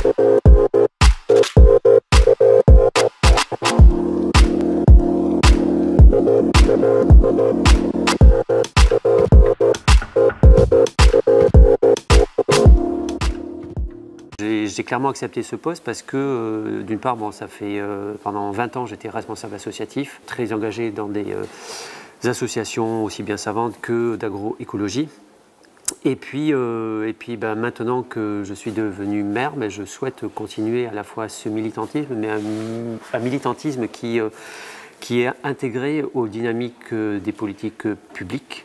J'ai clairement accepté ce poste parce que, d'une part, bon, ça fait pendant 20 ans j'étais responsable associatif, très engagé dans des associations aussi bien savantes que d'agroécologie. Et puis maintenant que je suis devenu maire, je souhaite continuer à la fois ce militantisme, mais un militantisme qui est intégré aux dynamiques des politiques publiques.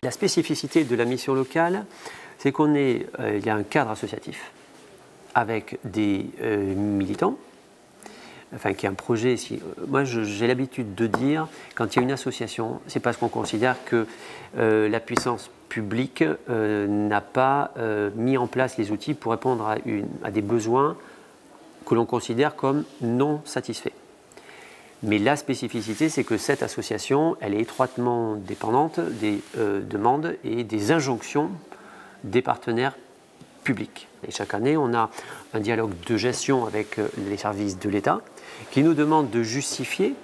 La spécificité de la mission locale, c'est il y a un cadre associatif avec des militants, enfin qui est un projet. Moi, j'ai l'habitude de dire, quand il y a une association, c'est parce qu'on considère que la puissance publique n'a pas mis en place les outils pour répondre à des besoins que l'on considère comme non satisfaits. Mais la spécificité, c'est que cette association, elle est étroitement dépendante des demandes et des injonctions des partenaires publics. Et chaque année, on a un dialogue de gestion avec les services de l'État qui nous demande de justifier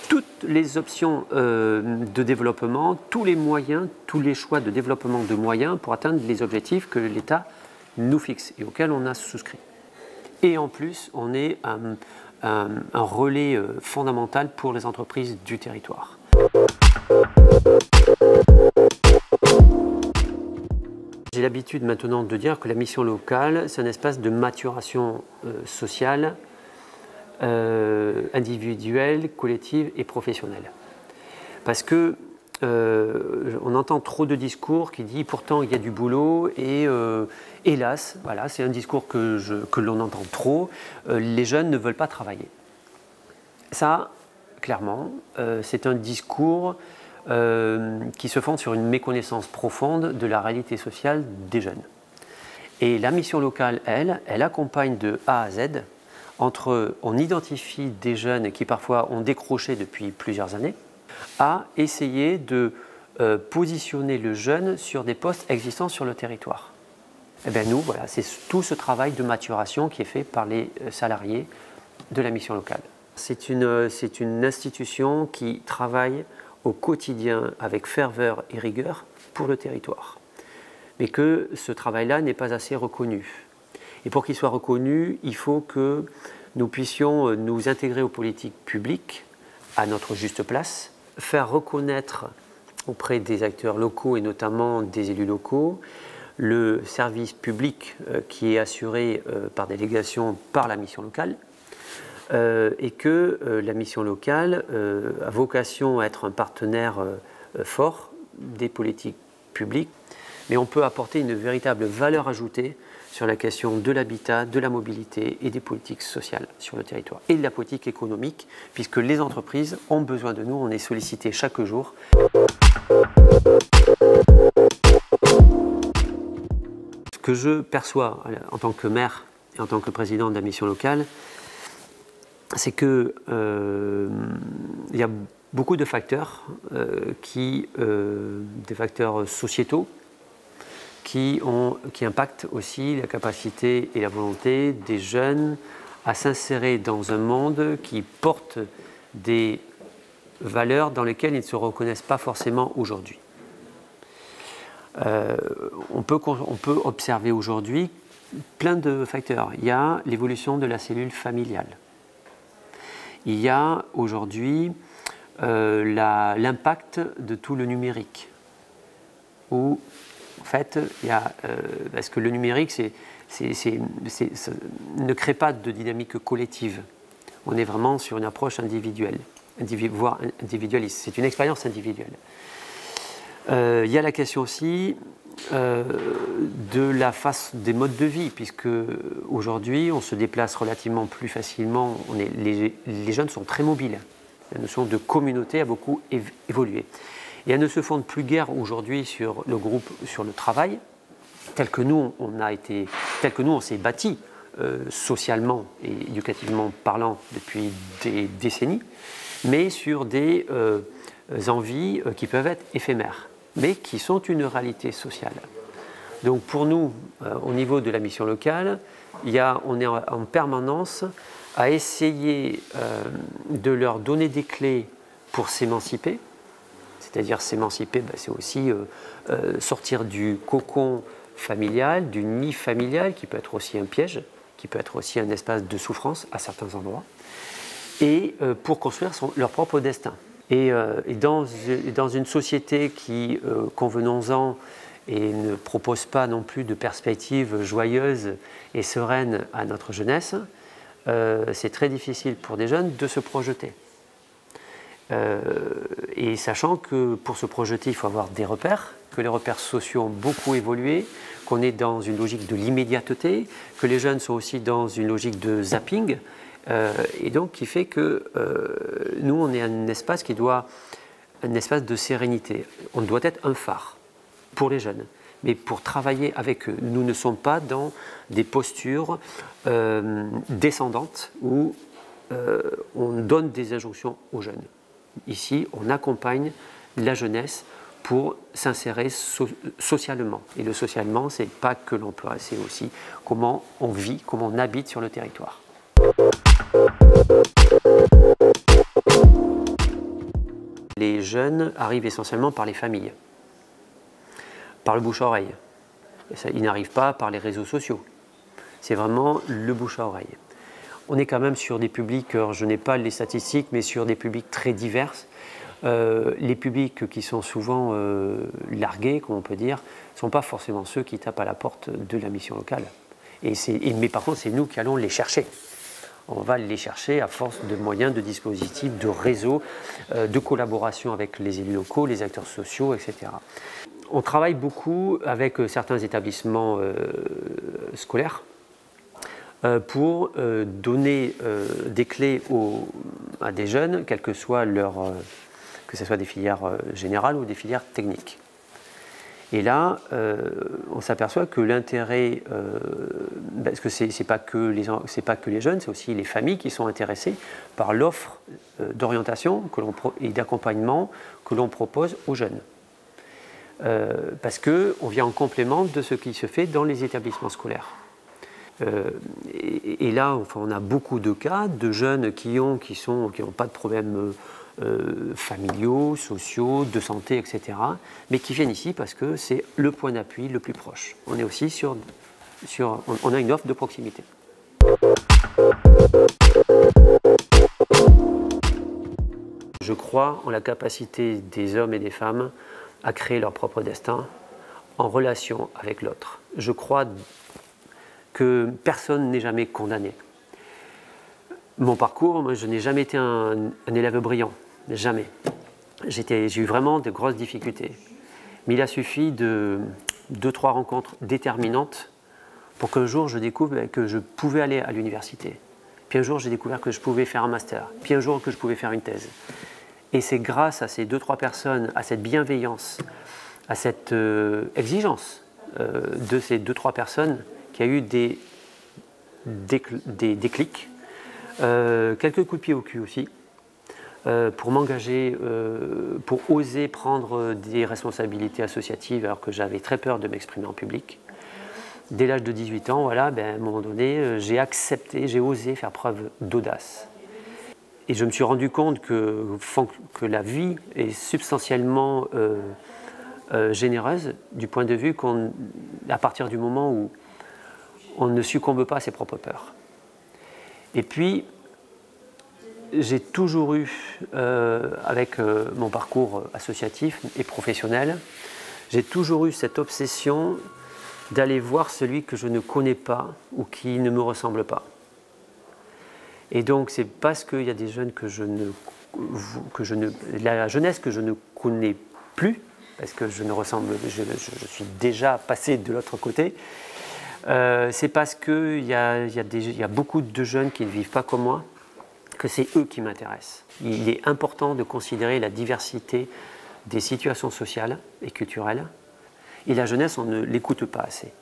toutes les options de développement, tous les moyens, tous les choix de développement de moyens pour atteindre les objectifs que l'État nous fixe et auxquels on a souscrit. Et en plus, on est un relais fondamental pour les entreprises du territoire. J'ai l'habitude maintenant de dire que la mission locale, c'est un espace de maturation sociale, individuelle, collective et professionnelle. Parce que on entend trop de discours qui disent pourtant il y a du boulot et hélas, voilà, c'est un discours que l'on entend trop, les jeunes ne veulent pas travailler. Ça, clairement, c'est un discours qui se fonde sur une méconnaissance profonde de la réalité sociale des jeunes. Et la mission locale, elle accompagne de A à Z, on identifie des jeunes qui parfois ont décroché depuis plusieurs années, à essayer de positionner le jeune sur des postes existants sur le territoire. Et bien nous, voilà, c'est tout ce travail de maturation qui est fait par les salariés de la mission locale. C'est une institution qui travaille au quotidien avec ferveur et rigueur pour le territoire. Mais que ce travail-là n'est pas assez reconnu. Et pour qu'il soit reconnu, il faut que nous puissions nous intégrer aux politiques publiques à notre juste place, faire reconnaître auprès des acteurs locaux et notamment des élus locaux le service public qui est assuré par délégation par la mission locale et que la mission locale a vocation à être un partenaire fort des politiques publiques, mais on peut apporter une véritable valeur ajoutée sur la question de l'habitat, de la mobilité et des politiques sociales sur le territoire. Et de la politique économique, puisque les entreprises ont besoin de nous, on est sollicité chaque jour. Ce que je perçois en tant que maire et en tant que président de la mission locale, c'est que il y a beaucoup de facteurs, des facteurs sociétaux, qui impactent aussi la capacité et la volonté des jeunes à s'insérer dans un monde qui porte des valeurs dans lesquelles ils ne se reconnaissent pas forcément aujourd'hui. On peut observer aujourd'hui plein de facteurs. Il y a l'évolution de la cellule familiale. Il y a aujourd'hui l'impact de tout le numérique, où en fait, parce que le numérique ça ne crée pas de dynamique collective. On est vraiment sur une approche individuelle, voire individualiste. C'est une expérience individuelle. Il y a la question aussi des modes de vie, puisque aujourd'hui, on se déplace relativement plus facilement. Les jeunes sont très mobiles. La notion de communauté a beaucoup évolué. Et elle ne se fonde plus guère aujourd'hui sur le travail, tel que nous on s'est bâti socialement et éducativement parlant depuis des décennies, mais sur des envies qui peuvent être éphémères. mais qui sont une réalité sociale. Donc pour nous, au niveau de la mission locale, on est en permanence à essayer de leur donner des clés pour s'émanciper. C'est-à-dire s'émanciper, c'est aussi sortir du cocon familial, du nid familial, qui peut être aussi un piège, qui peut être aussi un espace de souffrance à certains endroits, et pour construire leur propre destin. Et dans une société qui, convenons-en, et ne propose pas non plus de perspectives joyeuses et sereines à notre jeunesse, c'est très difficile pour des jeunes de se projeter. Et sachant que pour se projeter, il faut avoir des repères, que les repères sociaux ont beaucoup évolué, qu'on est dans une logique de l'immédiateté, que les jeunes sont aussi dans une logique de zapping, et donc qui fait que nous, on est un espace un espace de sérénité. On doit être un phare pour les jeunes, mais pour travailler avec eux. Nous ne sommes pas dans des postures descendantes où on donne des injonctions aux jeunes. Ici, on accompagne la jeunesse pour s'insérer socialement. Et le socialement, ce n'est pas que l'emploi, c'est aussi comment on vit, comment on habite sur le territoire. Les jeunes arrivent essentiellement par les familles, par le bouche-à-oreille. Ils n'arrivent pas par les réseaux sociaux. C'est vraiment le bouche-à-oreille. On est quand même sur des publics, alors je n'ai pas les statistiques, mais sur des publics très divers. Les publics qui sont souvent largués, comme on peut dire, ne sont pas forcément ceux qui tapent à la porte de la mission locale. Mais par contre, c'est nous qui allons les chercher. On va les chercher à force de moyens, de dispositifs, de réseaux, de collaboration avec les élus locaux, les acteurs sociaux, etc. On travaille beaucoup avec certains établissements scolaires pour donner des clés à des jeunes, quelles que soient que ce soit des filières générales ou des filières techniques. Et là, on s'aperçoit que l'intérêt, parce que c'est pas que les jeunes, c'est aussi les familles qui sont intéressées par l'offre d'orientation et d'accompagnement que l'on propose aux jeunes. Parce qu'on vient en complément de ce qui se fait dans les établissements scolaires. Et là, enfin, on a beaucoup de cas de jeunes qui n'ont pas de problèmes familiaux, sociaux, de santé, etc., mais qui viennent ici parce que c'est le point d'appui le plus proche. On est aussi on a une offre de proximité. Je crois en la capacité des hommes et des femmes à créer leur propre destin en relation avec l'autre. Je crois que personne n'est jamais condamné. Mon parcours, moi, je n'ai jamais été un élève brillant, jamais. J'ai eu vraiment de grosses difficultés. Mais il a suffi de 2-3 rencontres déterminantes pour qu'un jour je découvre que je pouvais aller à l'université. Puis un jour j'ai découvert que je pouvais faire un master. Puis un jour que je pouvais faire une thèse. Et c'est grâce à ces 2-3 personnes, à cette bienveillance, à cette exigence de ces 2-3 personnes qu'il y a eu des déclics, quelques coups de pied au cul aussi, pour m'engager, pour oser prendre des responsabilités associatives alors que j'avais très peur de m'exprimer en public. Dès l'âge de 18 ans, voilà, à un moment donné, j'ai accepté, j'ai osé faire preuve d'audace. Et je me suis rendu compte que la vie est substantiellement généreuse du point de vue à partir du moment où on ne succombe pas à ses propres peurs. Et puis, j'ai toujours eu, avec mon parcours associatif et professionnel, j'ai toujours eu cette obsession d'aller voir celui que je ne connais pas ou qui ne me ressemble pas. Et donc, c'est parce qu'il y a des jeunes la jeunesse que je ne connais plus, parce que je suis déjà passé de l'autre côté. C'est parce qu'il y a beaucoup de jeunes qui ne vivent pas comme moi, que c'est eux qui m'intéressent. Il est important de considérer la diversité des situations sociales et culturelles. Et la jeunesse, on ne l'écoute pas assez.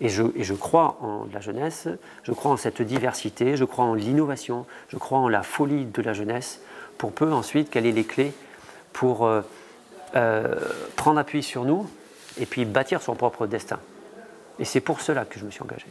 Et je crois en la jeunesse, je crois en cette diversité, je crois en l'innovation, je crois en la folie de la jeunesse, pour peu ensuite qu'elle ait les clés pour prendre appui sur nous et puis bâtir son propre destin. Et c'est pour cela que je me suis engagé.